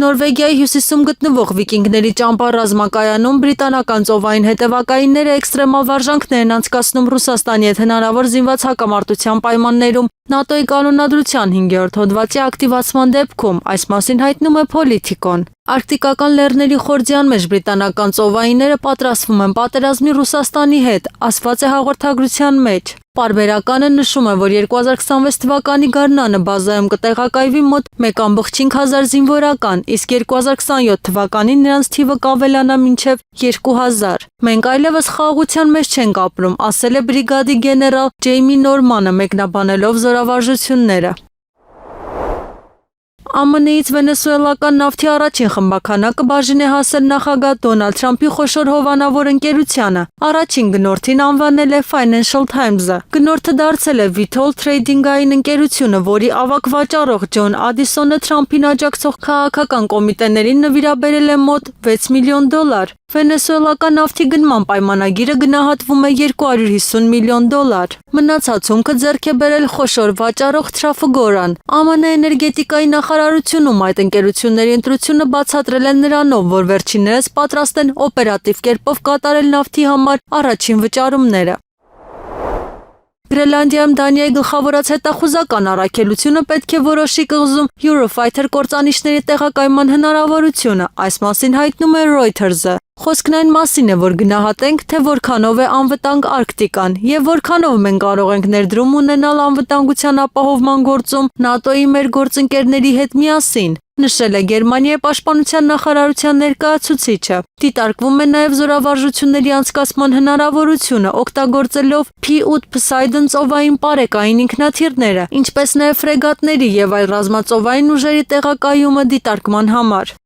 Նորվեգիայի հյուսիսում գտնվող վիկինգների ճամբար ռազմակայանում բրիտանական ծովային հետևակայինները էքստրեմալ վարժանքներ են անցկացնում Ռուսաստանի հետ հնարավոր զինված հակամարտության պայմաններում ՆԱՏՕ-ի կանոնադրության 5-րդ հոդվածի ակտիվացման դեպքում, այս մասին հայտնում է Պոլիտիկոն։ Արկտիկական լեռների խորձյան մեջ բրիտանական ծովայինները պատրաստվում են պատերազմի Ռուսաստանի հետ, ասված է հաղորդագրության մեջ։ Պարբերականը նշում է, որ 2026 թվականի գարնանը բազայում կտեղակայվի մոտ 1,5 զինվորական, իսկ 2027 թվականին նրանց թիվը կավելանա մինչև 2000։ Մենք այլևս խաղաղության մեջ չենք ապրում, ասել է բրիգադի գեներալ Ջեյմի Նորմանը, մեկնաբանելով զորավարժությունները։ ԱՄՆ-ից վենեսուելական նավթի առաջին խմբաքանակը բաժին է հասել նախագահ Դոնալդ Թրամփի խոշոր հովանավոր ընկերությանը։ Առաջին գնորդին անվանել է Financial Times-ը։ Գնորդը դարձել է Vitol Trading-ային ընկերությունը, որի ավագ վաճառող Ջոն Ադիսոնը Թրամփին աջակցող քաղաքական կոմիտեներին նվիրաբերել է մոտ $6 միլիոն։ Վենեսուելական նավթի գնման պայմանագիրը գնահատվում է $250 միլիոն։ Մնացած հումքը ձեռք է բերել խոշոր վաճառող Trafigura-ն։ ԱՄՆ էներգետիկայի նախարարությունում այդ ընկերությունների ընտրությունը բացատրել են նրանով, որ վերջիններս պատրաստ են օպերատիվ կերպով կատարել նավթի համար առաջին վճարումները։ Գրենլանդիայում Դանիայի գլխավորած հետախուզական առաքելությունը պետք է որոշի կղզում Eurofighter կործանիչների տեղակայման հնարավորությունը, այս մասին հայտնում է Reuters-ը։ Խոսքն այն մասին է, որ գնահատենք, թե որքանով է անվտանգ Արկտիկան և որքանով մենք կարող ենք ներդրում ունենալ անվտանգության ապահովման գործում ՆԱՏՕ-ի մեր գործընկերների հետ միասին, նշել է Գերմանիայի պաշտպանության նախարարության ներկայացուցիչը։ Դիտարկվում է նաև զորավարժությունների անցկացման հնարավորությունը օգտագործելով P-8 Poseidon ծովային պարեկային ինքնաթիռները, ինչպես նաև ֆրեգատների և այլ ռազմածովային ուժերի տեղակայումը դիտարկման համար։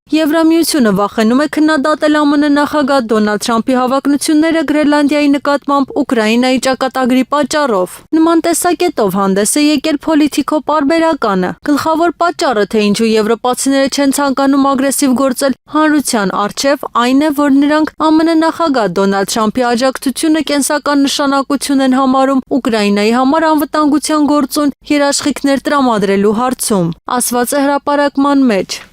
Եվրամիությունը վախենում է քննադատել ԱՄՆ նախագահ Դոնալդ Թրամփի հավակնությունները Գրենլանդիայի նկատմամբ Ուկրաինայի ճակատագրի պատճառով։ Նման տեսակետով հանդես է եկել Պոլիտիկո պարբերականը։ Գլխավոր պատճառը, թե ինչու եվրոպացիները չեն ցանկանում ագրեսիվ գործել հանրության առջև, այն է, որ նրանք ԱՄՆ նախագահ Դոնալդ Թրամփի աջակցությունը կենսական նշանակություն են համարում Ուկրաինայի համար անվտանգության գործուն երաշխիքներ տրամադրելու հարցում, ասված է հրապարակման մեջ։